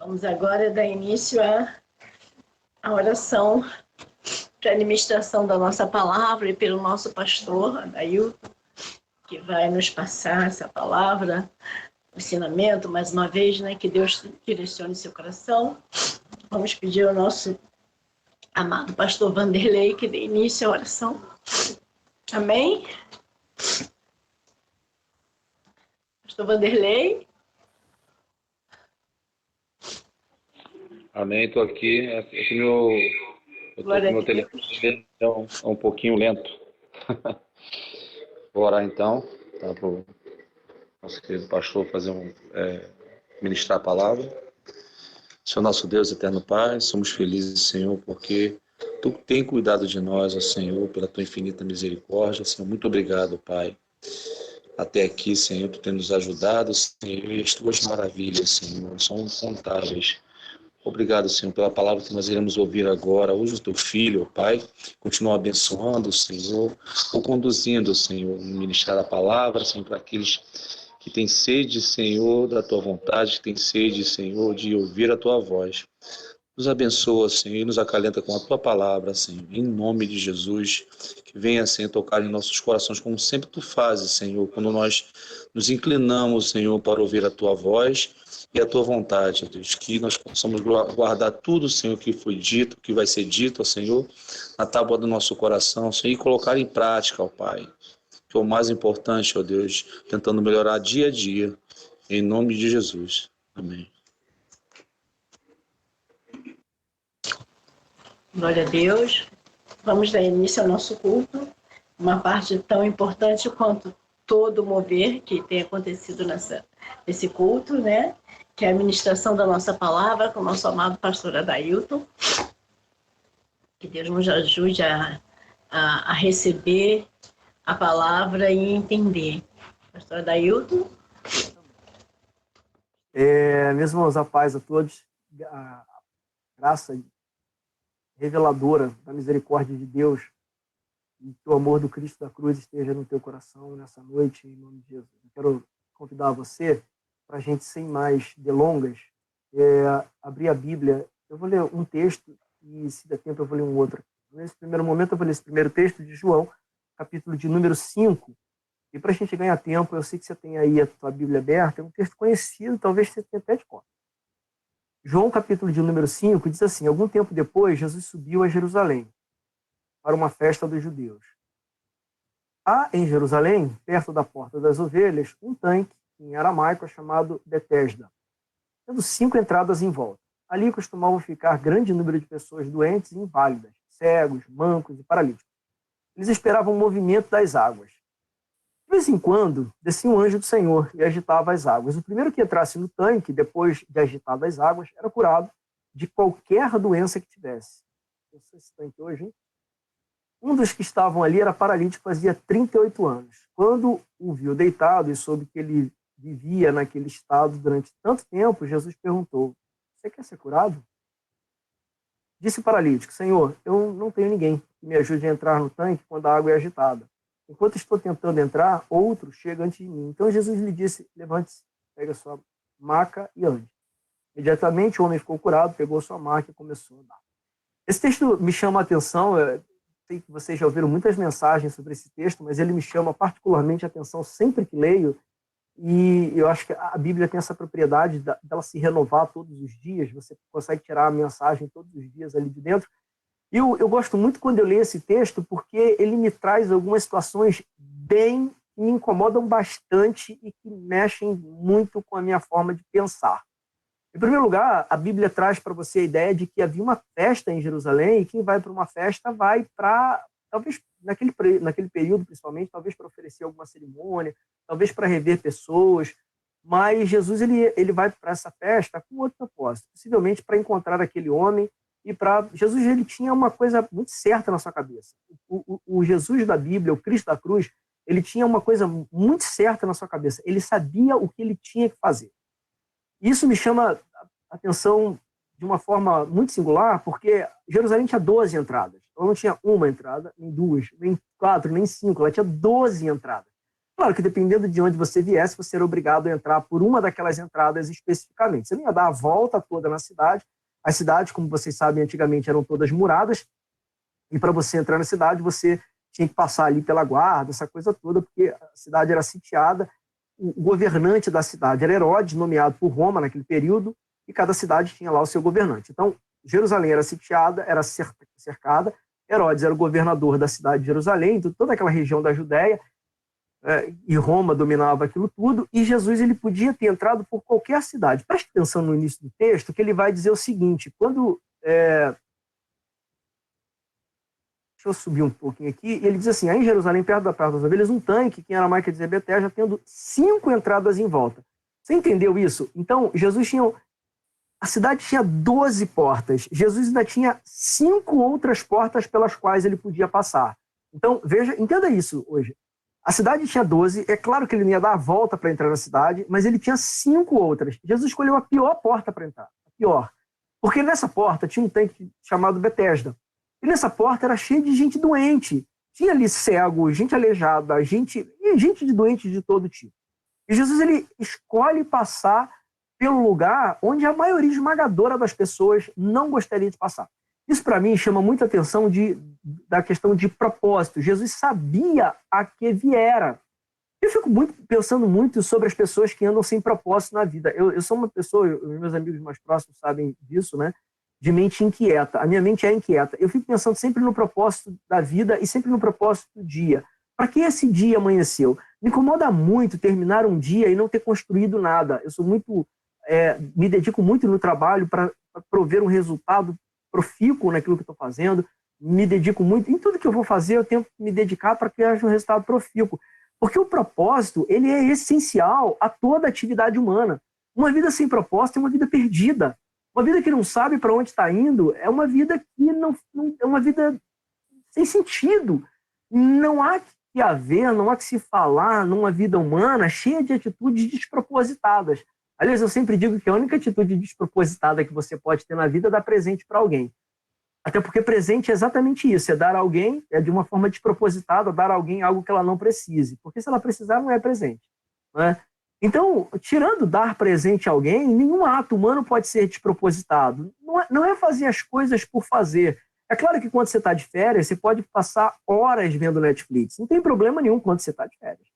Vamos agora dar início à oração para a administração da nossa palavra e pelo nosso pastor, Adailton, que vai nos passar essa palavra, o ensinamento, mais uma vez, né, que Deus direcione seu coração. Vamos pedir ao nosso amado pastor Vanderlei que dê início à oração. Amém? Pastor Vanderlei? Amém, estou aqui. Eu estou com meu telefone, então é um pouquinho lento. Vou orar então, tá, para o nosso querido pastor ministrar a palavra. Senhor nosso Deus, eterno Pai, somos felizes, Senhor, porque Tu tem cuidado de nós, ó Senhor, pela Tua infinita misericórdia. Senhor, muito obrigado, Pai. Até aqui, Senhor, Tu tem nos ajudado, Senhor, e as Tuas maravilhas, Senhor, são incontáveis. Obrigado, Senhor, pela palavra que nós iremos ouvir agora. Usa o Teu Filho, Pai, continua abençoando, Senhor, ou conduzindo, Senhor, no ministrar a palavra, Senhor, para aqueles que têm sede, Senhor, da Tua vontade, que têm sede, Senhor, de ouvir a Tua voz. Nos abençoa, Senhor, e nos acalenta com a Tua palavra, Senhor, em nome de Jesus, que venha, Senhor, tocar em nossos corações, como sempre Tu fazes, Senhor, quando nós nos inclinamos, Senhor, para ouvir a Tua voz e a Tua vontade, Deus, que nós possamos guardar tudo, Senhor, que foi dito, que vai ser dito, ó Senhor, na tábua do nosso coração, Senhor, e colocar em prática, ó Pai, que é o mais importante, ó Deus, tentando melhorar dia a dia, em nome de Jesus. Amém. Glória a Deus. Vamos dar início ao nosso culto, uma parte tão importante quanto todo o mover que tem acontecido nesse culto, né? Que é a ministração da nossa palavra com o nosso amado pastor Adailton. Que Deus nos ajude a receber a palavra e entender. Pastor Adailton. Meus irmãos, a paz a todos, a graça reveladora da misericórdia de Deus e que o amor do Cristo da cruz esteja no teu coração nessa noite, em nome de Jesus. Eu quero convidar você para a gente, sem mais delongas, abrir a Bíblia. Eu vou ler um texto e, se der tempo, eu vou ler um outro. Nesse primeiro momento, eu vou ler esse primeiro texto de João, capítulo de número 5. E para a gente ganhar tempo, eu sei que você tem aí a tua Bíblia aberta, é um texto conhecido, talvez você tenha até de cor. João, capítulo de número 5, diz assim: algum tempo depois, Jesus subiu a Jerusalém para uma festa dos judeus. Há em Jerusalém, perto da Porta das Ovelhas, um tanque, em aramaico, chamado Betesda, tendo 5 entradas em volta. Ali costumavam ficar grande número de pessoas doentes e inválidas, cegos, mancos e paralíticos. Eles esperavam o movimento das águas. De vez em quando, descia um anjo do Senhor e agitava as águas. O primeiro que entrasse no tanque, depois de agitado as águas, era curado de qualquer doença que tivesse. Eu sei esse tanque hoje, hein? Um dos que estavam ali era paralítico, fazia 38 anos. Quando o viu deitado e soube que ele vivia naquele estado durante tanto tempo, Jesus perguntou: você quer ser curado? Disse o paralítico: Senhor, eu não tenho ninguém que me ajude a entrar no tanque quando a água é agitada. Enquanto estou tentando entrar, outro chega antes de mim. Então Jesus lhe disse: levante-se, pega sua maca e ande. Imediatamente o homem ficou curado, pegou sua maca e começou a andar. Esse texto me chama a atenção. Eu sei que vocês já ouviram muitas mensagens sobre esse texto, mas ele me chama particularmente a atenção sempre que leio. E eu acho que a Bíblia tem essa propriedade dela se renovar todos os dias. Você consegue tirar a mensagem todos os dias ali de dentro. E eu gosto muito quando eu leio esse texto, porque ele me traz algumas situações que me incomodam bastante e que mexem muito com a minha forma de pensar. Em primeiro lugar, a Bíblia traz para você a ideia de que havia uma festa em Jerusalém, e quem vai para uma festa vai para, talvez naquele período principalmente, talvez para oferecer alguma cerimônia, talvez para rever pessoas, mas Jesus ele vai para essa festa com outro propósito, possivelmente para encontrar aquele homem. Jesus ele tinha uma coisa muito certa na sua cabeça. O Jesus da Bíblia, o Cristo da cruz, ele tinha uma coisa muito certa na sua cabeça. Ele sabia o que ele tinha que fazer. Isso me chama a atenção de uma forma muito singular, porque Jerusalém tinha 12 entradas. Ela não tinha uma entrada, nem 2, nem 4, nem 5. Ela tinha 12 entradas. Claro que dependendo de onde você viesse, você era obrigado a entrar por uma daquelas entradas especificamente. Você não ia dar a volta toda na cidade. As cidades, como vocês sabem, antigamente eram todas muradas, e para você entrar na cidade, você tinha que passar ali pela guarda, essa coisa toda, porque a cidade era sitiada. O governante da cidade era Herodes, nomeado por Roma naquele período, e cada cidade tinha lá o seu governante. Então, Jerusalém era sitiada, era cercada, Herodes era o governador da cidade de Jerusalém, de toda aquela região da Judéia, e Roma dominava aquilo tudo, e Jesus ele podia ter entrado por qualquer cidade. Preste atenção no início do texto, que ele vai dizer o seguinte, deixa eu subir um pouquinho aqui, ele diz assim, aí em Jerusalém, perto da Praça das Ovelhas, um tanque, que era a marca de Zebeté, já tendo 5 entradas em volta. Você entendeu isso? Então, a cidade tinha 12 portas, Jesus ainda tinha 5 outras portas pelas quais ele podia passar. Então, entenda isso hoje. A cidade tinha 12, é claro que ele não ia dar a volta para entrar na cidade, mas ele tinha 5 outras. Jesus escolheu a pior porta para entrar, a pior. Porque nessa porta tinha um tanque chamado Betesda. E nessa porta era cheio de gente doente. Tinha ali cego, gente aleijada, gente de doente de todo tipo. E Jesus ele escolhe passar pelo lugar onde a maioria esmagadora das pessoas não gostaria de passar. Isso, para mim, chama muita atenção da questão de propósito. Jesus sabia a que viera. Eu fico pensando muito sobre as pessoas que andam sem propósito na vida. Eu sou uma pessoa, os meus amigos mais próximos sabem disso, né? De mente inquieta. A minha mente é inquieta. Eu fico pensando sempre no propósito da vida e sempre no propósito do dia. Para que esse dia amanheceu? Me incomoda muito terminar um dia e não ter construído nada. Eu sou me dedico muito no trabalho para prover um resultado profícuo naquilo que estou fazendo, me dedico muito, em tudo que eu vou fazer eu tento me dedicar para que haja um resultado profícuo, porque o propósito ele é essencial a toda atividade humana. Uma vida sem propósito é uma vida perdida, uma vida que não sabe para onde está indo é uma vida que não é uma vida sem sentido, não há que haver, não há que se falar numa vida humana cheia de atitudes despropositadas. Aliás, eu sempre digo que a única atitude despropositada que você pode ter na vida é dar presente para alguém. Até porque presente é exatamente isso, é dar a alguém, de uma forma despropositada, dar a alguém algo que ela não precise. Porque se ela precisar, não é presente. Não é? Então, tirando dar presente a alguém, nenhum ato humano pode ser despropositado. Não é fazer as coisas por fazer. É claro que quando você está de férias, você pode passar horas vendo Netflix. Não tem problema nenhum quando você está de férias.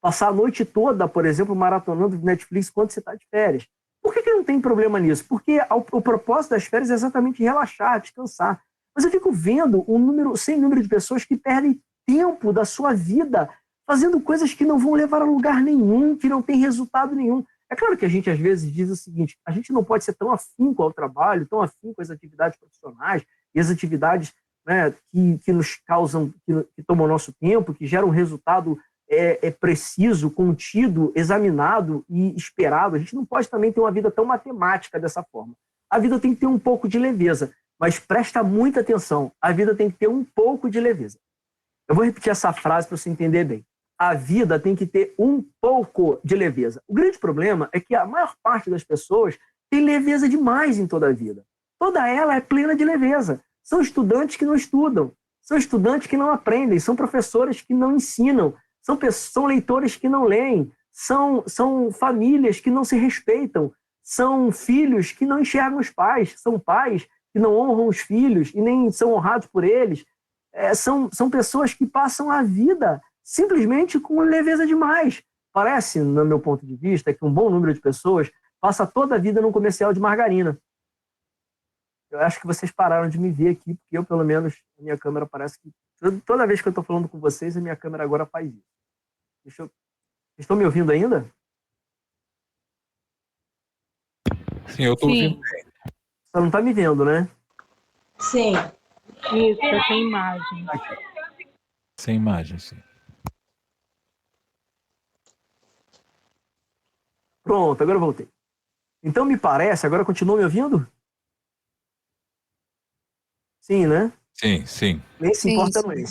Passar a noite toda, por exemplo, maratonando Netflix quando você está de férias. Por que não tem problema nisso? Porque o propósito das férias é exatamente relaxar, descansar. Mas eu fico vendo sem número de pessoas que perdem tempo da sua vida fazendo coisas que não vão levar a lugar nenhum, que não tem resultado nenhum. É claro que a gente às vezes diz o seguinte, a gente não pode ser tão afinco ao trabalho, tão afinco às atividades profissionais e as atividades, né, que nos causam, que tomam nosso tempo, que geram um resultado preciso, contido, examinado e esperado. A gente não pode também ter uma vida tão matemática dessa forma. A vida tem que ter um pouco de leveza, mas presta muita atenção, a vida tem que ter um pouco de leveza. Eu vou repetir essa frase para você entender bem. A vida tem que ter um pouco de leveza. O grande problema é que a maior parte das pessoas tem leveza demais em toda a vida. Toda ela é plena de leveza. São estudantes que não estudam, são estudantes que não aprendem, são professores que não ensinam, são leitores que não leem, são famílias que não se respeitam, são filhos que não enxergam os pais, são pais que não honram os filhos e nem são honrados por eles. São pessoas que passam a vida simplesmente com leveza demais. Parece, no meu ponto de vista, que um bom número de pessoas passa toda a vida num comercial de margarina. Eu acho que vocês pararam de me ver aqui, porque eu, pelo menos, a minha câmera parece que... Toda vez que eu estou falando com vocês, a minha câmera agora faz isso. Vocês estão me ouvindo ainda? Sim, eu estou ouvindo. Você não está me vendo, né? Sim. Isso, sem imagem. Aqui. Sem imagem, sim. Pronto, agora eu voltei. Então, me parece... Agora continua me ouvindo? Sim, né? Sim. Nem se importa não é.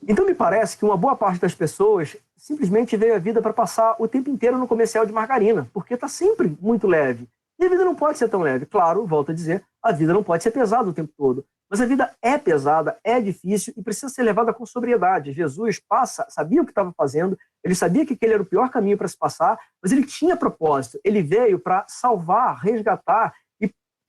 Então, me parece que uma boa parte das pessoas simplesmente veio à vida para passar o tempo inteiro no comercial de margarina, porque está sempre muito leve. E a vida não pode ser tão leve. Claro, volto a dizer, A vida não pode ser pesada o tempo todo. Mas a vida é pesada, é difícil e precisa ser levada com sobriedade. Jesus sabia o que estava fazendo, ele sabia que aquele era o pior caminho para se passar, mas ele tinha propósito. Ele veio para salvar, resgatar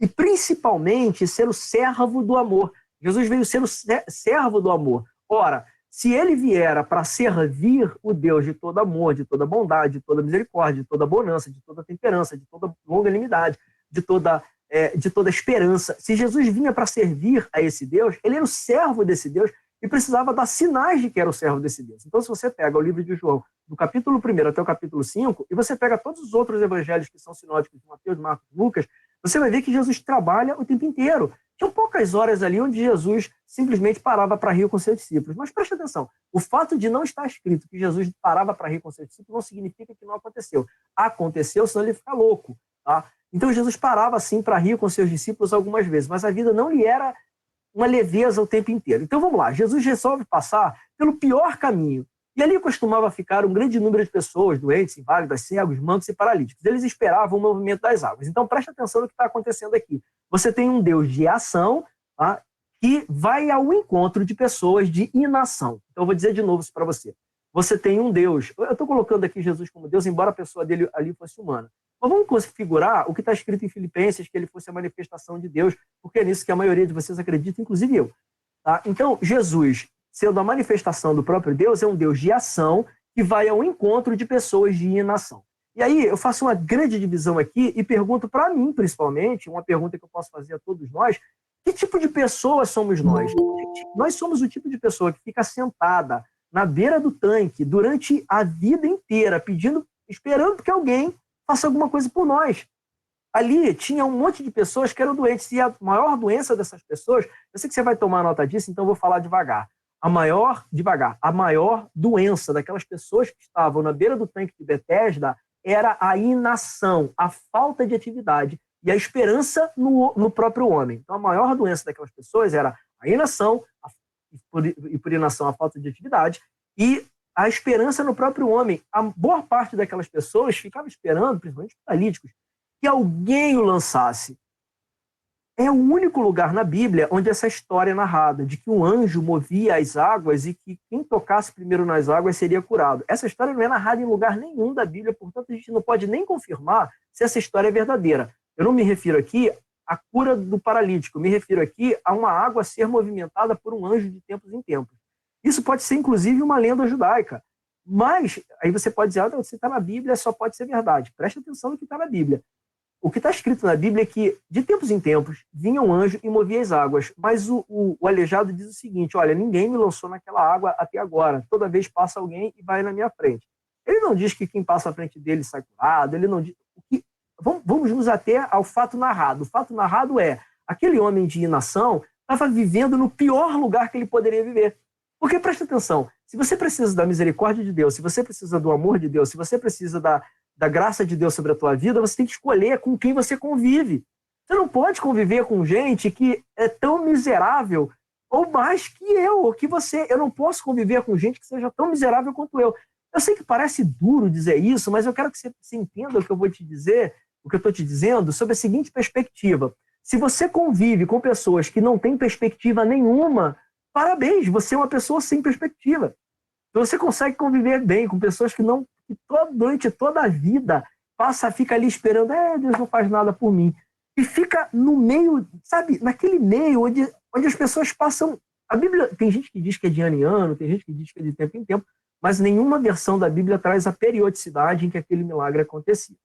e principalmente ser o servo do amor. Jesus veio ser o servo do amor. Ora, se ele viera para servir o Deus de todo amor, de toda bondade, de toda misericórdia, de toda bonança, de toda temperança, de toda longanimidade, de toda esperança, se Jesus vinha para servir a esse Deus, ele era o servo desse Deus e precisava dar sinais de que era o servo desse Deus. Então, se você pega o livro de João, do capítulo 1 até o capítulo 5, e você pega todos os outros evangelhos que são sinóticos de Mateus, Marcos e Lucas, você vai ver que Jesus trabalha o tempo inteiro. Tinham poucas horas ali onde Jesus simplesmente parava para rir com seus discípulos. Mas preste atenção, o fato de não estar escrito que Jesus parava para rir com seus discípulos não significa que não aconteceu. Aconteceu, senão ele fica louco. Tá? Então Jesus parava assim para rir com seus discípulos algumas vezes, mas a vida não lhe era uma leveza o tempo inteiro. Então vamos lá, Jesus resolve passar pelo pior caminho. E ali costumava ficar um grande número de pessoas, doentes, inválidas, cegos, mancos e paralíticos. Eles esperavam o movimento das águas. Então preste atenção no que está acontecendo aqui. Você tem um Deus de ação, tá, que vai ao encontro de pessoas de inação. Então eu vou dizer de novo isso para você. Você tem um Deus, eu estou colocando aqui Jesus como Deus, embora a pessoa dele ali fosse humana. Mas vamos configurar o que está escrito em Filipenses, que ele fosse a manifestação de Deus, porque é nisso que a maioria de vocês acredita, inclusive eu. Tá? Então, Jesus, sendo a manifestação do próprio Deus, é um Deus de ação que vai ao encontro de pessoas de inação. E aí eu faço uma grande divisão aqui e pergunto para mim, principalmente, uma pergunta que eu posso fazer a todos nós, que tipo de pessoa somos nós? Nós somos o tipo de pessoa que fica sentada na beira do tanque durante a vida inteira, esperando que alguém faça alguma coisa por nós. Ali tinha um monte de pessoas que eram doentes, e a maior doença dessas pessoas, eu sei que você vai tomar nota disso, então eu vou falar devagar. A maior doença daquelas pessoas que estavam na beira do tanque de Betesda era a inação, a falta de atividade e a esperança no próprio homem. Então a maior doença daquelas pessoas era a inação, e por inação a falta de atividade, e a esperança no próprio homem. A boa parte daquelas pessoas ficava esperando, principalmente os paralíticos, que alguém o lançasse. É o único lugar na Bíblia onde essa história é narrada, de que um anjo movia as águas e que quem tocasse primeiro nas águas seria curado. Essa história não é narrada em lugar nenhum da Bíblia, portanto a gente não pode nem confirmar se essa história é verdadeira. Eu não me refiro aqui à cura do paralítico, eu me refiro aqui a uma água ser movimentada por um anjo de tempos em tempos. Isso pode ser, inclusive, uma lenda judaica. Mas, aí você pode dizer, se está na Bíblia, só pode ser verdade. Preste atenção no que está na Bíblia. O que está escrito na Bíblia é que, de tempos em tempos, vinha um anjo e movia as águas. Mas o aleijado diz o seguinte, olha, ninguém me lançou naquela água até agora. Toda vez passa alguém e vai na minha frente. Ele não diz que quem passa à frente dele sai curado, ele não diz... Vamos nos ater ao fato narrado. O fato narrado é, aquele homem de inação estava vivendo no pior lugar que ele poderia viver. Porque, presta atenção, se você precisa da misericórdia de Deus, se você precisa do amor de Deus, se você precisa da graça de Deus sobre a tua vida, você tem que escolher com quem você convive. Você não pode conviver com gente que é tão miserável ou mais que eu, ou que você. Eu não posso conviver com gente que seja tão miserável quanto eu. Eu sei que parece duro dizer isso, mas eu quero que você entenda o que eu vou te dizer, o que eu estou te dizendo, sobre a seguinte perspectiva. Se você convive com pessoas que não têm perspectiva nenhuma, parabéns, você é uma pessoa sem perspectiva. Você consegue conviver bem com pessoas que durante toda a vida fica ali esperando, Deus não faz nada por mim. E fica no meio, sabe, naquele meio onde as pessoas passam... A Bíblia, tem gente que diz que é de ano em ano, tem gente que diz que é de tempo em tempo, mas nenhuma versão da Bíblia traz a periodicidade em que aquele milagre acontecia.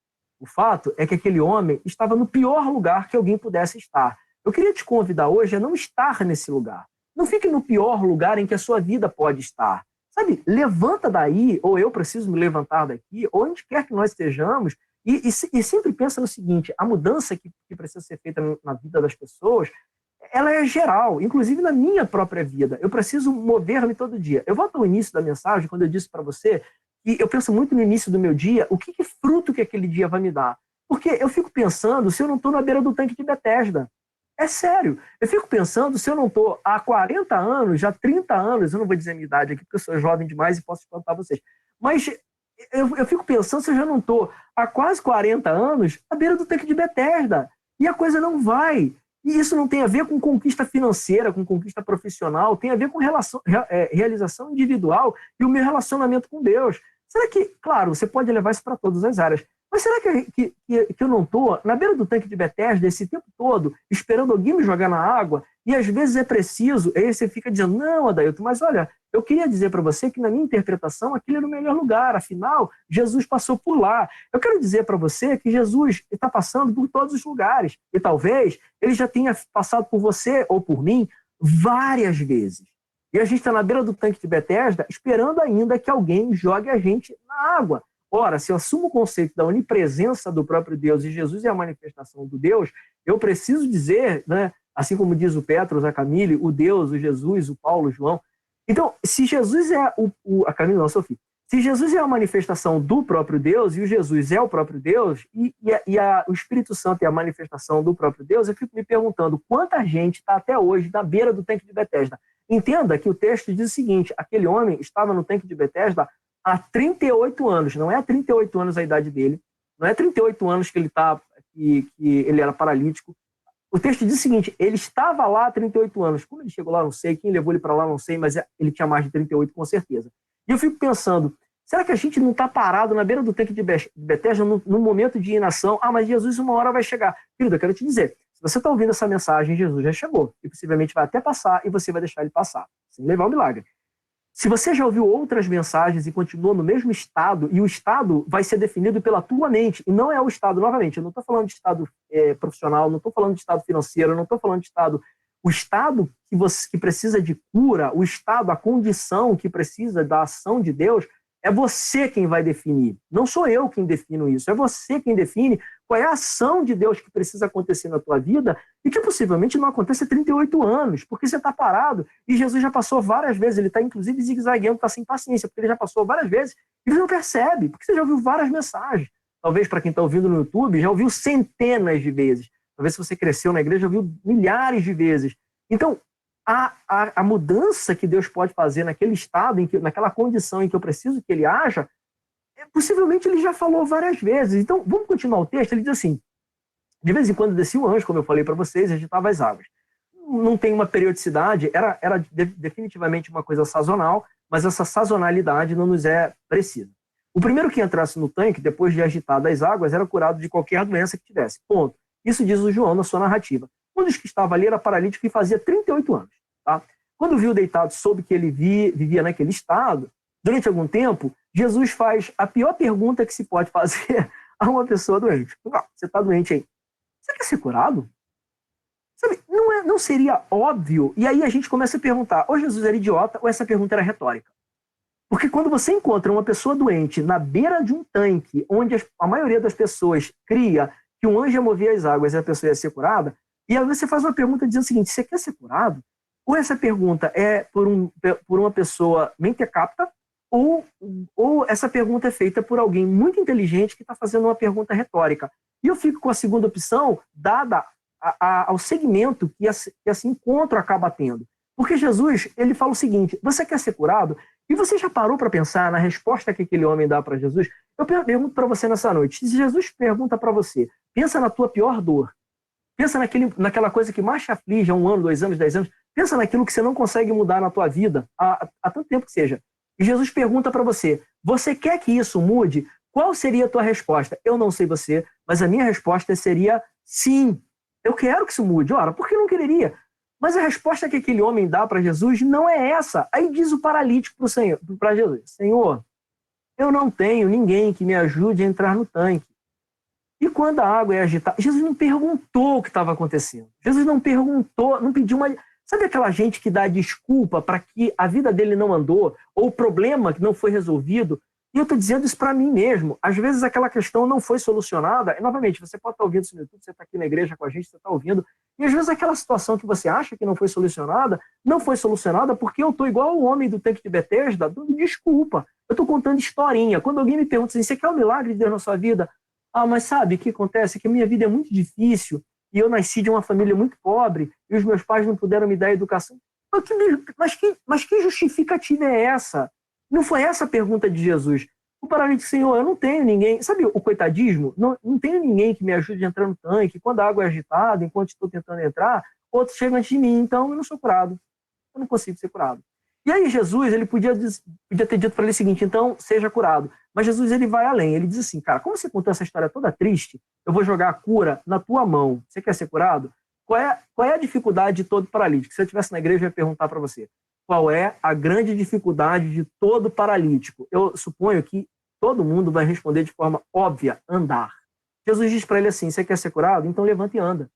O fato é que aquele homem estava no pior lugar que alguém pudesse estar. Eu queria te convidar hoje a não estar nesse lugar. Não fique no pior lugar em que a sua vida pode estar. Sabe, levanta daí, ou eu preciso me levantar daqui, ou onde quer que nós estejamos, e sempre pensa no seguinte, a mudança que precisa ser feita na vida das pessoas, ela é geral, inclusive na minha própria vida. Eu preciso mover-me todo dia. Eu volto ao início da mensagem, quando eu disse para você que eu penso muito no início do meu dia, o que fruto que aquele dia vai me dar. Porque eu fico pensando se eu não estou na beira do tanque de Betesda. É sério. Eu fico pensando se eu não estou há 40 anos, já 30 anos, eu não vou dizer a minha idade aqui, porque eu sou jovem demais e posso espantar vocês, mas eu fico pensando se eu já não estou há quase 40 anos à beira do tanque de Betesda. E a coisa não vai. E isso não tem a ver com conquista financeira, com conquista profissional, tem a ver com realização individual e o meu relacionamento com Deus. Será que, claro, você pode levar isso para todas as áreas, mas será que eu não estou na beira do tanque de Betesda esse tempo todo, esperando alguém me jogar na água, e às vezes é preciso, aí você fica dizendo, não, Adailton, mas olha, eu queria dizer para você que na minha interpretação aquele era o melhor lugar, afinal, Jesus passou por lá. Eu quero dizer para você que Jesus está passando por todos os lugares, e talvez ele já tenha passado por você ou por mim várias vezes. E a gente está na beira do tanque de Betesda esperando ainda que alguém jogue a gente na água. Ora, se eu assumo o conceito da onipresença do próprio Deus e Jesus é a manifestação do Deus, eu preciso dizer, né, assim como diz o Petros, a Camille, o Deus, o Jesus, o Paulo, o João. Então, se Jesus é a Camille não, a Sofia. Se Jesus é a manifestação do próprio Deus e o Jesus é o próprio Deus o Espírito Santo é a manifestação do próprio Deus, eu fico me perguntando quanta gente está até hoje na beira do tanque de Betesda. Entenda que o texto diz o seguinte, aquele homem estava no tanque de Betesda há 38 anos, não é há 38 anos a idade dele, não é 38 anos que ele era paralítico. O texto diz o seguinte, ele estava lá há 38 anos. Como ele chegou lá, não sei, quem levou ele para lá, não sei, mas ele tinha mais de 38 com certeza. E eu fico pensando, será que a gente não está parado na beira do tanque de Betesda no momento de inação? Ah, mas Jesus uma hora vai chegar. Querido, eu quero te dizer, se você está ouvindo essa mensagem, Jesus já chegou. E possivelmente vai até passar e você vai deixar ele passar, sem levar o milagre. Se você já ouviu outras mensagens e continua no mesmo estado, e o estado vai ser definido pela tua mente, e não é o estado, novamente, eu não estou falando de estado profissional, não estou falando de estado financeiro, não estou falando de estado... O estado que precisa de cura, o estado, a condição que precisa da ação de Deus, é você quem vai definir. Não sou eu quem defino isso, é você quem define qual é a ação de Deus que precisa acontecer na tua vida e que possivelmente não acontece há 38 anos, porque você está parado e Jesus já passou várias vezes, ele está inclusive zigue-zagueando, está sem paciência, porque ele já passou várias vezes e você não percebe, porque você já ouviu várias mensagens. Talvez para quem está ouvindo no YouTube, já ouviu centenas de vezes. Talvez se você cresceu na igreja, já ouviu milhares de vezes. Então, a mudança que Deus pode fazer naquele estado, naquela condição em que eu preciso que ele haja, possivelmente ele já falou várias vezes. Então, vamos continuar o texto. Ele diz assim, de vez em quando descia o anjo, como eu falei para vocês, e agitava as águas. Não tem uma periodicidade, era definitivamente uma coisa sazonal, mas essa sazonalidade não nos é precisa. O primeiro que entrasse no tanque, depois de agitar as águas, era curado de qualquer doença que tivesse. Ponto. Isso diz o João na sua narrativa. Um dos que estava ali era paralítico e fazia 38 anos. Tá? Quando viu deitado, soube que ele vivia naquele estado, durante algum tempo, Jesus faz a pior pergunta que se pode fazer a uma pessoa doente. Você está doente aí. Você quer ser curado? Sabe, não seria óbvio? E aí a gente começa a perguntar, ou Jesus era idiota ou essa pergunta era retórica. Porque quando você encontra uma pessoa doente na beira de um tanque, onde a maioria das pessoas cria que um anjo ia mover as águas e a pessoa ia ser curada, e aí você faz uma pergunta dizendo o seguinte, você quer ser curado? Ou essa pergunta é por uma pessoa mentecapta, ou essa pergunta é feita por alguém muito inteligente que está fazendo uma pergunta retórica. E eu fico com a segunda opção, dada ao segmento que esse encontro acaba tendo. Porque Jesus, ele fala o seguinte, você quer ser curado? E você já parou para pensar na resposta que aquele homem dá para Jesus? Eu pergunto para você nessa noite, se Jesus pergunta para você, pensa na tua pior dor, pensa naquela coisa que mais te aflige há 1 ano, 2 anos, 10 anos, pensa naquilo que você não consegue mudar na tua vida, há tanto tempo que seja. E Jesus pergunta para você, você quer que isso mude? Qual seria a tua resposta? Eu não sei você, mas a minha resposta seria sim. Eu quero que isso mude. Ora, por que não quereria? Mas a resposta que aquele homem dá para Jesus não é essa. Aí diz o paralítico para Jesus, Senhor, eu não tenho ninguém que me ajude a entrar no tanque. E quando a água é agitada, Jesus não perguntou o que estava acontecendo. Jesus não perguntou, não pediu uma... Sabe aquela gente que dá desculpa para que a vida dele não andou, ou o problema que não foi resolvido? E eu estou dizendo isso para mim mesmo. Às vezes aquela questão não foi solucionada. E, novamente, você pode estar ouvindo isso no YouTube, você está aqui na igreja com a gente, você está ouvindo. E às vezes aquela situação que você acha que não foi solucionada porque eu estou igual o homem do tanque de Betesda, dando desculpa. Eu estou contando historinha. Quando alguém me pergunta assim, você quer o milagre de Deus na sua vida? Ah, mas sabe o que acontece? Que a minha vida é muito difícil e eu nasci de uma família muito pobre e os meus pais não puderam me dar educação. Mas que justificativa é essa? Não foi essa a pergunta de Jesus. O paralítico, Senhor, eu não tenho ninguém. Sabe o coitadismo? Não tenho ninguém que me ajude a entrar no tanque. Quando a água é agitada, enquanto estou tentando entrar, outros chegam antes de mim, então eu não sou curado. Eu não consigo ser curado. E aí Jesus, ele podia ter dito para ele o seguinte, então seja curado. Mas Jesus, ele vai além. Ele diz assim, cara, como você contou essa história toda triste, eu vou jogar a cura na tua mão. Você quer ser curado? Qual é a dificuldade de todo paralítico? Se eu estivesse na igreja, eu ia perguntar para você. Qual é a grande dificuldade de todo paralítico? Eu suponho que todo mundo vai responder de forma óbvia, andar. Jesus diz para ele assim, você quer ser curado? Então levanta e anda.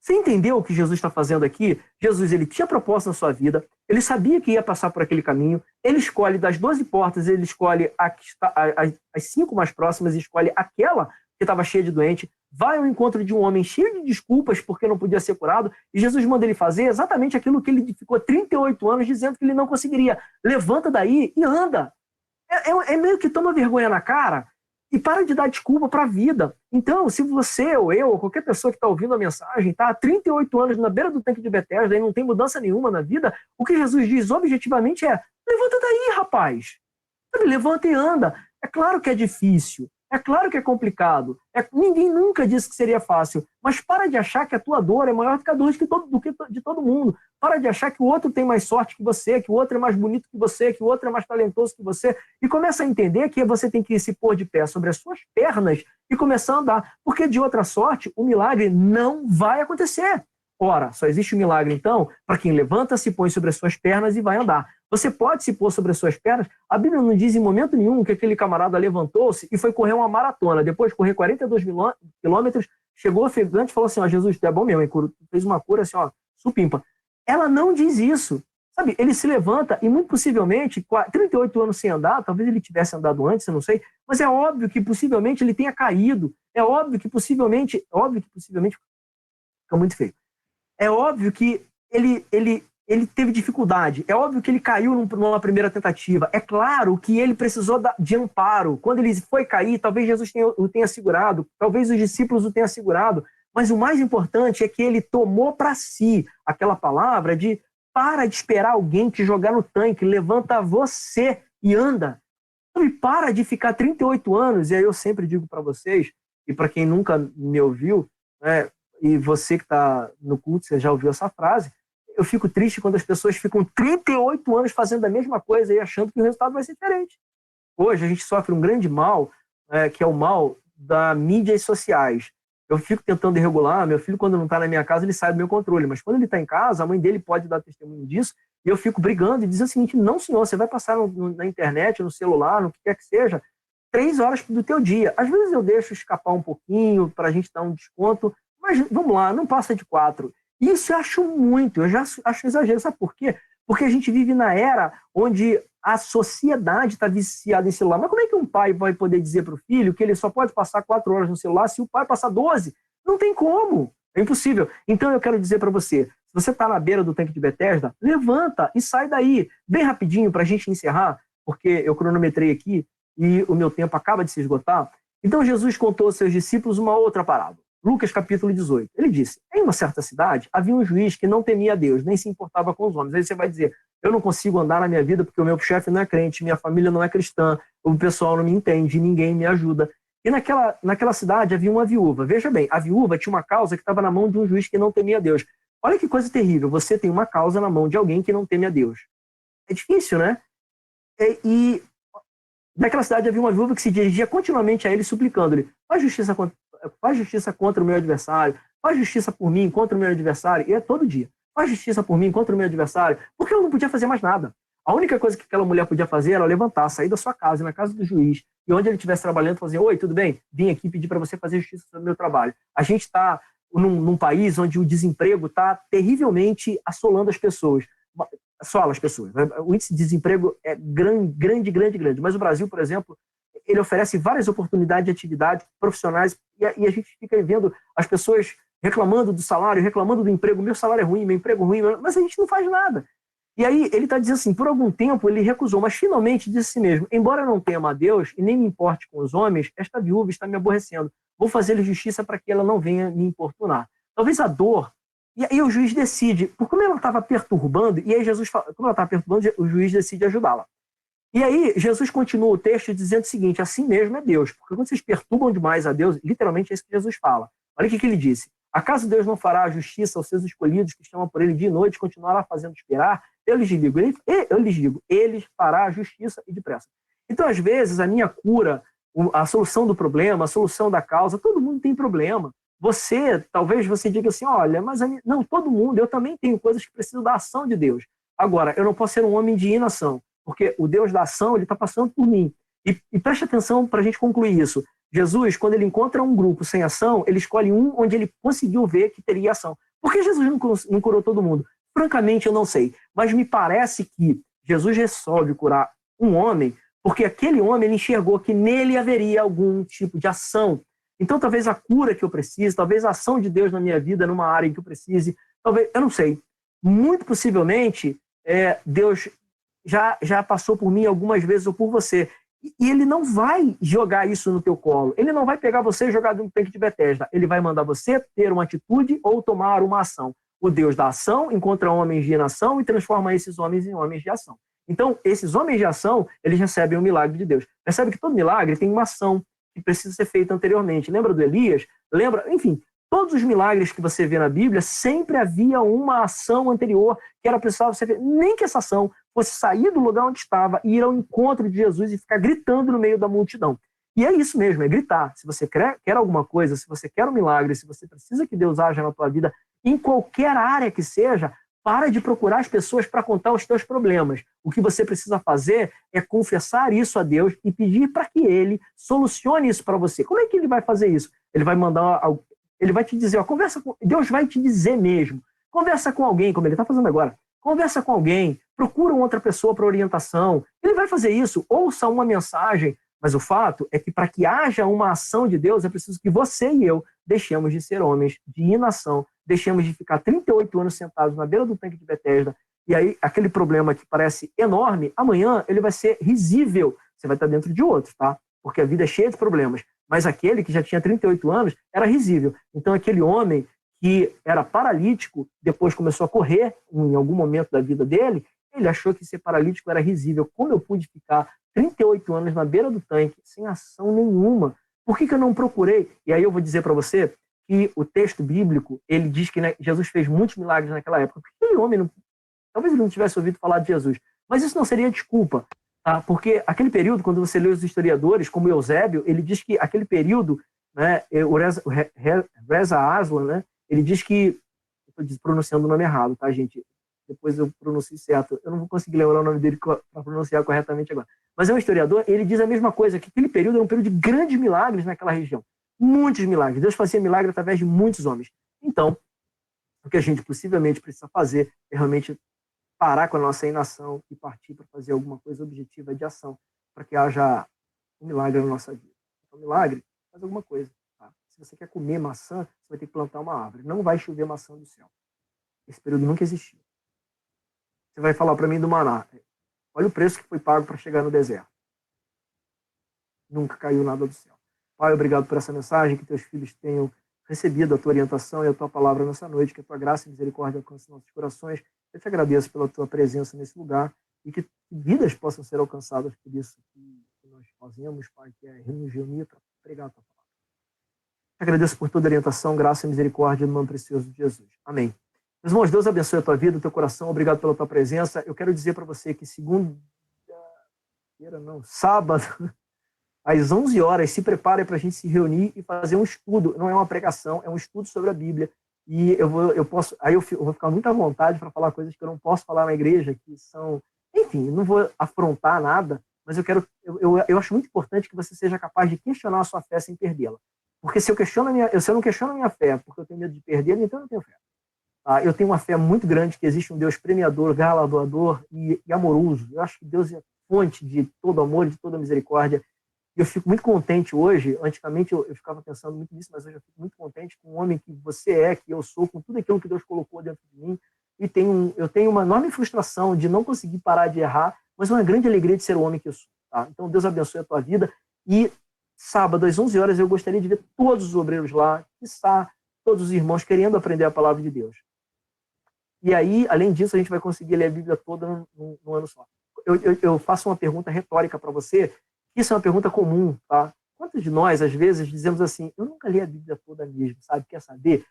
Você entendeu o que Jesus está fazendo aqui? Jesus, ele tinha propósito na sua vida, ele sabia que ia passar por aquele caminho, ele escolhe das 12 portas, ele escolhe as 5 mais próximas e escolhe aquela que estava cheia de doente, vai ao encontro de um homem cheio de desculpas porque não podia ser curado, e Jesus manda ele fazer exatamente aquilo que ele ficou 38 anos dizendo que ele não conseguiria. Levanta daí e anda. É meio que toma vergonha na cara e para de dar desculpa para a vida. Então, se você ou eu ou qualquer pessoa que está ouvindo a mensagem está há 38 anos na beira do tanque de Betesda e não tem mudança nenhuma na vida, o que Jesus diz objetivamente é, levanta daí, rapaz. Levanta e anda. É claro que é difícil, é claro que é complicado, ninguém nunca disse que seria fácil, mas para de achar que a tua dor é maior do que a dor de todo mundo. Para de achar que o outro tem mais sorte que você, que o outro é mais bonito que você, que o outro é mais talentoso que você, e começa a entender que você tem que se pôr de pé sobre as suas pernas e começar a andar, porque de outra sorte o milagre não vai acontecer. Ora, só existe o milagre, então, para quem levanta, se põe sobre as suas pernas e vai andar. Você pode se pôr sobre as suas pernas. A Bíblia não diz em momento nenhum que aquele camarada levantou-se e foi correr uma maratona. Depois de correr 42 quilômetros, chegou ofegante e falou assim, ó, Jesus, tu é bom mesmo, hein? Fez uma cura assim, ó, supimpa. Ela não diz isso. Sabe, ele se levanta e muito possivelmente, 38 anos sem andar, talvez ele tivesse andado antes, eu não sei, mas é óbvio que possivelmente ele tenha caído. É óbvio que possivelmente fica muito feio. É óbvio que ele teve dificuldade. É óbvio que ele caiu numa primeira tentativa. É claro que ele precisou de amparo. Quando ele foi cair, talvez Jesus o tenha segurado, talvez os discípulos o tenham segurado, mas o mais importante é que ele tomou para si aquela palavra de para de esperar alguém te jogar no tanque, levanta você e anda. E para de ficar 38 anos, e aí eu sempre digo para vocês, e para quem nunca me ouviu, né, e você que está no culto, você já ouviu essa frase, eu fico triste quando as pessoas ficam 38 anos fazendo a mesma coisa e achando que o resultado vai ser diferente. Hoje a gente sofre um grande mal, que é o mal das mídias sociais. Eu fico tentando regular, meu filho quando não está na minha casa ele sai do meu controle, mas quando ele está em casa, a mãe dele pode dar testemunho disso, e eu fico brigando e dizendo o seguinte, não senhor, você vai passar na internet, no celular, no que quer que seja, 3 horas do teu dia. Às vezes eu deixo escapar um pouquinho para a gente dar um desconto, mas vamos lá, não passa de 4. Isso eu acho muito, eu já acho exagero. Sabe por quê? Porque a gente vive na era onde a sociedade está viciada em celular. Mas como é que um pai vai poder dizer para o filho que ele só pode passar 4 horas no celular se o pai passar 12? Não tem como, é impossível. Então eu quero dizer para você, se você está na beira do tanque de Betesda, levanta e sai daí. Bem rapidinho para a gente encerrar, porque eu cronometrei aqui e o meu tempo acaba de se esgotar. Então Jesus contou aos seus discípulos uma outra parábola. Lucas capítulo 18. Ele disse, em uma certa cidade havia um juiz que não temia a Deus, nem se importava com os homens. Aí você vai dizer, eu não consigo andar na minha vida porque o meu chefe não é crente, minha família não é cristã, o pessoal não me entende, ninguém me ajuda. E naquela cidade havia uma viúva. Veja bem, a viúva tinha uma causa que estava na mão de um juiz que não temia a Deus. Olha que coisa terrível, você tem uma causa na mão de alguém que não teme a Deus. É difícil, né? E naquela cidade havia uma viúva que se dirigia continuamente a ele, suplicando-lhe, faz justiça contra o meu adversário, faz justiça por mim contra o meu adversário, e é todo dia, faz justiça por mim contra o meu adversário, porque ela não podia fazer mais nada. A única coisa que aquela mulher podia fazer era levantar, sair da sua casa, na casa do juiz, e onde ele estivesse trabalhando, fazer, oi, tudo bem? Vim aqui pedir para você fazer justiça sobre o meu trabalho. A gente está num país onde o desemprego está terrivelmente assolando as pessoas. Assola as pessoas. O índice de desemprego é grande. Mas o Brasil, por exemplo, ele oferece várias oportunidades de atividades profissionais e a gente fica vendo as pessoas reclamando do salário, reclamando do emprego, meu salário é ruim, meu emprego é ruim, mas a gente não faz nada. E aí ele está dizendo assim, por algum tempo ele recusou, mas finalmente disse a si mesmo, embora eu não tema a Deus e nem me importe com os homens, esta viúva está me aborrecendo, vou fazer-lhe justiça para que ela não venha me importunar. Talvez a dor, e aí o juiz decide, por como ela estava perturbando, e aí Jesus fala, como ela estava perturbando, o juiz decide ajudá-la. E aí, Jesus continua o texto dizendo o seguinte: assim mesmo é Deus, porque quando vocês perturbam demais a Deus, literalmente é isso que Jesus fala. Olha o que ele disse: acaso Deus não fará justiça aos seus escolhidos que chamam por ele dia e noite e continuará fazendo esperar? Eu lhes digo, ele fará justiça e depressa. Então, às vezes, a minha cura, a solução do problema, a solução da causa, todo mundo tem problema. Talvez você diga assim: olha, mas não, todo mundo, eu também tenho coisas que precisam da ação de Deus. Agora, eu não posso ser um homem de inação, porque o Deus da ação, ele está passando por mim. E preste atenção para a gente concluir isso. Jesus, quando ele encontra um grupo sem ação, ele escolhe um onde ele conseguiu ver que teria ação. Por que Jesus não curou todo mundo? Francamente, eu não sei. Mas me parece que Jesus resolve curar um homem porque aquele homem ele enxergou que nele haveria algum tipo de ação. Então, talvez a cura que eu precise, talvez a ação de Deus na minha vida, numa área em que eu precise, talvez, eu não sei. Muito possivelmente, Deus já passou por mim algumas vezes ou por você. E ele não vai jogar isso no teu colo. Ele não vai pegar você e jogar dentro do tanque de Betesda. Ele vai mandar você ter uma atitude ou tomar uma ação. O Deus da ação encontra homens de inação e transforma esses homens em homens de ação. Então, esses homens de ação, eles recebem o milagre de Deus. Percebe que todo milagre tem uma ação que precisa ser feita anteriormente. Lembra do Elias? Lembra? Enfim, todos os milagres que você vê na Bíblia, sempre havia uma ação anterior que era precisava ser feita. Nem que essa ação fosse sair do lugar onde estava e ir ao encontro de Jesus e ficar gritando no meio da multidão. E é isso mesmo, é gritar. Se você quer alguma coisa, se você quer um milagre, se você precisa que Deus haja na tua vida, em qualquer área que seja, para de procurar as pessoas para contar os teus problemas. O que você precisa fazer é confessar isso a Deus e pedir para que Ele solucione isso para você. Como é que Ele vai fazer isso? Ele vai mandar, Ele vai te dizer, Deus vai te dizer mesmo. Conversa com alguém, como Ele está fazendo agora. Conversa com alguém, procura outra pessoa para orientação. Ele vai fazer isso, ouça uma mensagem. Mas o fato é que para que haja uma ação de Deus, é preciso que você e eu deixemos de ser homens de inação, deixemos de ficar 38 anos sentados na beira do tanque de Betesda, e aí aquele problema que parece enorme, amanhã ele vai ser risível. Você vai estar dentro de outro, tá? Porque a vida é cheia de problemas. Mas aquele que já tinha 38 anos era risível. Então aquele homem que era paralítico, depois começou a correr em algum momento da vida dele, ele achou que ser paralítico era risível. Como eu pude ficar 38 anos na beira do tanque sem ação nenhuma? Por que eu não procurei? E aí eu vou dizer para você que o texto bíblico, ele diz que, né, Jesus fez muitos milagres naquela época. Porque aquele homem, talvez ele não tivesse ouvido falar de Jesus, mas isso não seria desculpa, tá? Porque aquele período, quando você lê os historiadores, como Eusébio, ele diz que aquele período, né, o Reza Aslan, né, ele diz que, estou pronunciando o nome errado, tá, gente? Depois eu pronuncio certo. Eu não vou conseguir lembrar o nome dele para pronunciar corretamente agora. Mas é um historiador, ele diz a mesma coisa, que aquele período era um período de grandes milagres naquela região. Muitos milagres. Deus fazia milagre através de muitos homens. Então, o que a gente possivelmente precisa fazer é realmente parar com a nossa inação e partir para fazer alguma coisa objetiva de ação, para que haja um milagre na nossa vida. Então, milagre, faz alguma coisa. Tá? Se você quer comer maçã, você vai ter que plantar uma árvore. Não vai chover maçã do céu. Esse período nunca existiu. Você vai falar para mim do maná. Olha o preço que foi pago para chegar no deserto. Nunca caiu nada do céu. Pai, obrigado por essa mensagem, que teus filhos tenham recebido a tua orientação e a tua palavra nessa noite, que a tua graça e misericórdia alcance nossos corações. Eu te agradeço pela tua presença nesse lugar e que vidas possam ser alcançadas por isso que nós fazemos, Pai, que é nos reunir para pregar a tua palavra. Te agradeço por toda a orientação, graça e misericórdia no nome precioso de Jesus. Amém. Meus irmãos, Deus abençoe a tua vida, o teu coração. Obrigado pela tua presença. Eu quero dizer para você que sábado, às 11 horas, se prepare para a gente se reunir e fazer um estudo. Não é uma pregação, é um estudo sobre a Bíblia. E eu vou ficar muito à vontade para falar coisas que eu não posso falar na igreja, que são, enfim, não vou afrontar nada, mas eu acho muito importante que você seja capaz de questionar a sua fé sem perdê-la. Porque se eu não questiono a minha fé porque eu tenho medo de perdê-la, então eu não tenho fé. Eu tenho uma fé muito grande que existe um Deus premiador, galardoador e amoroso. Eu acho que Deus é fonte de todo amor e de toda misericórdia. E eu fico muito contente hoje. Antigamente eu ficava pensando muito nisso, mas hoje eu fico muito contente com o homem que você é, que eu sou, com tudo aquilo que Deus colocou dentro de mim. E eu tenho uma enorme frustração de não conseguir parar de errar, mas uma grande alegria de ser o homem que eu sou. Tá? Então Deus abençoe a tua vida. E sábado, às 11 horas, eu gostaria de ver todos os obreiros lá, quiçá todos os irmãos querendo aprender a palavra de Deus. E aí, além disso, a gente vai conseguir ler a Bíblia toda num ano só. eu faço uma pergunta retórica para você. Isso é uma pergunta comum, tá? Quantos de nós, às vezes, dizemos assim, eu nunca li a Bíblia toda mesmo, sabe? Quer saber?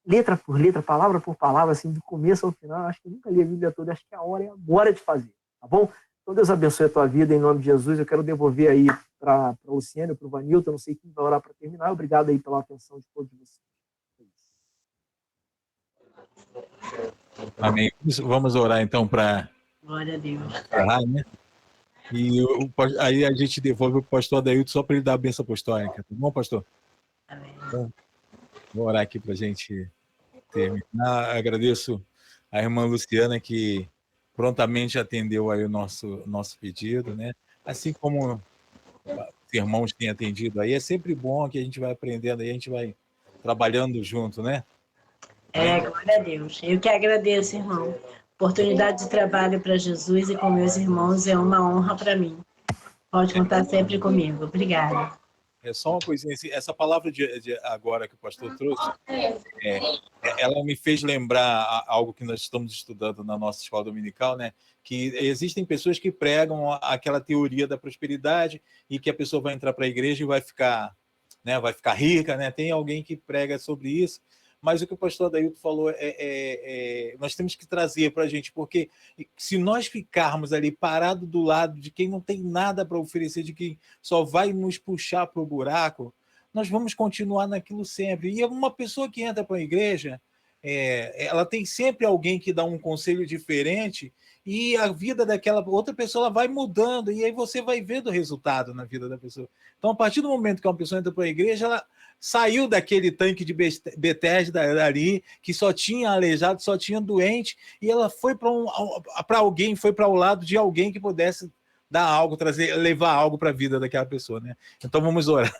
Letra por letra, palavra por palavra, assim, do começo ao final, acho que eu nunca li a Bíblia toda, acho que a hora é agora de fazer, tá bom? Então, Deus abençoe a tua vida, em nome de Jesus. Eu quero devolver aí para o Luciano, para o Vanilton, não sei quem vai orar para terminar. Obrigado aí pela atenção de todos vocês. Amém. Vamos orar então para Glória a Deus. encerrar, né? E aí a gente devolve o pastor Adailton só para ele dar a bênção apostólica. Tá bom, pastor? Amém. Então, vou orar aqui para a gente terminar. Agradeço a irmã Luciana que prontamente atendeu aí o nosso pedido, né? Assim como os irmãos têm atendido aí, é sempre bom que a gente vai aprendendo aí, a gente vai trabalhando junto, né? Glória a Deus. Eu que agradeço, irmão. Oportunidade de trabalho para Jesus e com meus irmãos é uma honra para mim. Pode contar sempre comigo. Obrigada. É só uma coisinha assim, essa palavra de agora que o pastor trouxe, ela me fez lembrar algo que nós estamos estudando na nossa escola dominical, né? Que existem pessoas que pregam aquela teoria da prosperidade e que a pessoa vai entrar para a igreja e vai ficar, né? Vai ficar rica, né? Tem alguém que prega sobre isso. Mas o que o pastor Adailton falou nós temos que trazer para a gente, porque se nós ficarmos ali parados do lado de quem não tem nada para oferecer, de quem só vai nos puxar para o buraco, nós vamos continuar naquilo sempre. E uma pessoa que entra para a igreja, ela tem sempre alguém que dá um conselho diferente e a vida daquela outra pessoa ela vai mudando e aí você vai vendo o resultado na vida da pessoa. Então, a partir do momento que uma pessoa entra para a igreja, ela saiu daquele tanque de Betesda ali, que só tinha aleijado, só tinha doente, e ela foi para alguém, foi para o lado de alguém que pudesse dar algo, levar algo para a vida daquela pessoa, né? Então vamos orar.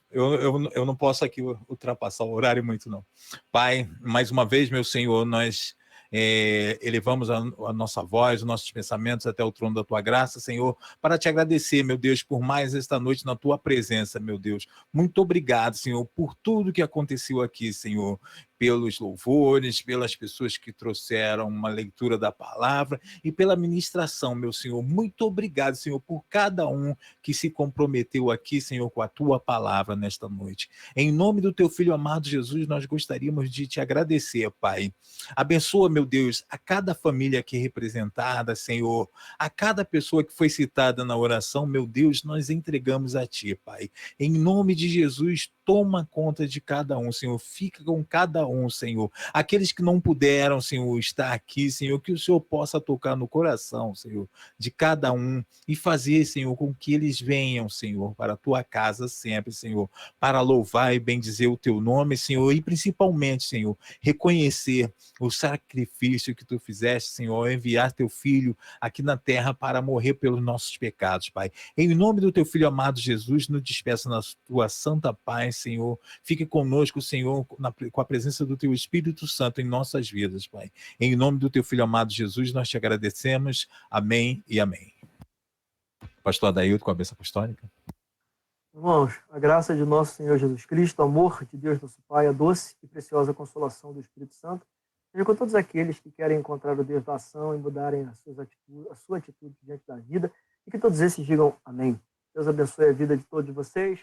Eu não posso aqui ultrapassar o horário muito, não. Pai, mais uma vez, meu Senhor, nós elevamos a nossa voz, os nossos pensamentos até o trono da tua graça, Senhor, para te agradecer, meu Deus, por mais esta noite na tua presença, meu Deus. Muito obrigado, Senhor, por tudo que aconteceu aqui, Senhor, pelos louvores, pelas pessoas que trouxeram uma leitura da palavra e pela ministração, meu Senhor. Muito obrigado, Senhor, por cada um que se comprometeu aqui, Senhor, com a tua palavra nesta noite. Em nome do teu Filho amado Jesus, nós gostaríamos de te agradecer, Pai. Abençoa, meu Deus, a cada família aqui representada, Senhor, a cada pessoa que foi citada na oração, meu Deus, nós entregamos a ti, Pai. Em nome de Jesus, toma conta de cada um, Senhor. Fica com cada um, Senhor. Aqueles que não puderam, Senhor, estar aqui, Senhor, que o Senhor possa tocar no coração, Senhor, de cada um e fazer, Senhor, com que eles venham, Senhor, para a tua casa sempre, Senhor, para louvar e bendizer o teu nome, Senhor, e principalmente, Senhor, reconhecer o sacrifício que tu fizeste, Senhor, enviar teu filho aqui na terra para morrer pelos nossos pecados, Pai. Em nome do teu Filho amado Jesus, nos despeça na tua santa paz, Senhor. Fique conosco, Senhor, com a presença do teu Espírito Santo em nossas vidas, Pai. Em nome do teu Filho amado Jesus, nós te agradecemos. Amém e amém. Pastor Adailton, com a bênção apostólica. Irmãos, a graça de nosso Senhor Jesus Cristo, o amor de Deus nosso Pai, a doce e preciosa consolação do Espírito Santo, seja com todos aqueles que querem encontrar o Deus da ação e mudarem a sua atitude diante da vida, e que todos esses digam amém. Deus abençoe a vida de todos vocês.